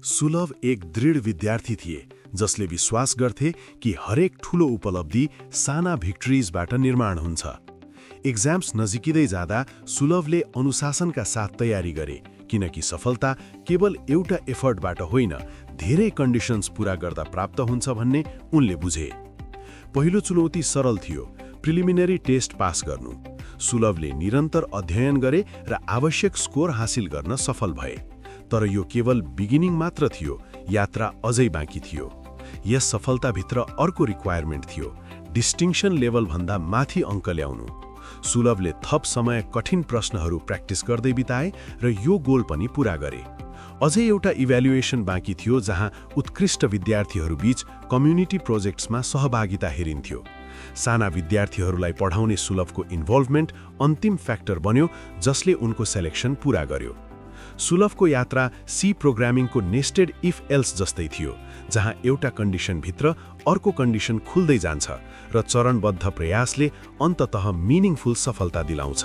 सुलभ एक दृढ विद्यार्थी थिए जसले विश्वास गर्थे कि हरेक ठूलो उपलब्धि साना भिक्ट्रिजबाट निर्माण हुन्छ। एक्जाम्स नजिकिँदै जाँदा सुलभले अनुशासनका साथ तयारी गरे किनकि सफलता केवल एउटा एफर्टबाट होइन, धेरै कन्डिसन्स पूरा गर्दा प्राप्त हुन्छ भन्ने उनले बुझे। पहिलो चुनौती सरल थियो, प्रिलिमिनरी टेस्ट पास गर्नु। सुलभले निरन्तर अध्ययन गरे र आवश्यक स्कोर हासिल गर्न सफल भए। तर यो केवल बिगिनिङ मात्र थियो, यात्रा अझै बाँकी थियो। यस सफलताभित्र अर्को रिक्वायरमेन्ट थियो, डिस्टिङ्सन लेभलभन्दा माथि अङ्क ल्याउनु। सुलभले थप समय कठिन प्रश्नहरू प्र्याक्टिस गर्दै बिताए र यो गोल पनि पूरा गरे। अझै एउटा इभ्यालुएसन बाँकी थियो जहाँ उत्कृष्ट विद्यार्थीहरूबीच कम्युनिटी प्रोजेक्ट्समा सहभागिता हेरिन्थ्यो। साना विद्यार्थीहरूलाई पढाउने सुलभको इन्भल्भमेन्ट अन्तिम फ्याक्टर बन्यो जसले उनको सेलेक्सन पूरा गर्यो। सुलभको यात्रा सी प्रोग्रामिङको नेस्टेड इफ एल्स जस्तै थियो, जहाँ एउटा कन्डिसनभित्र अर्को कन्डिसन खुल्दै जान्छ र चरणबद्ध प्रयासले अन्ततः मिनिङफुल सफलता दिलाउँछ।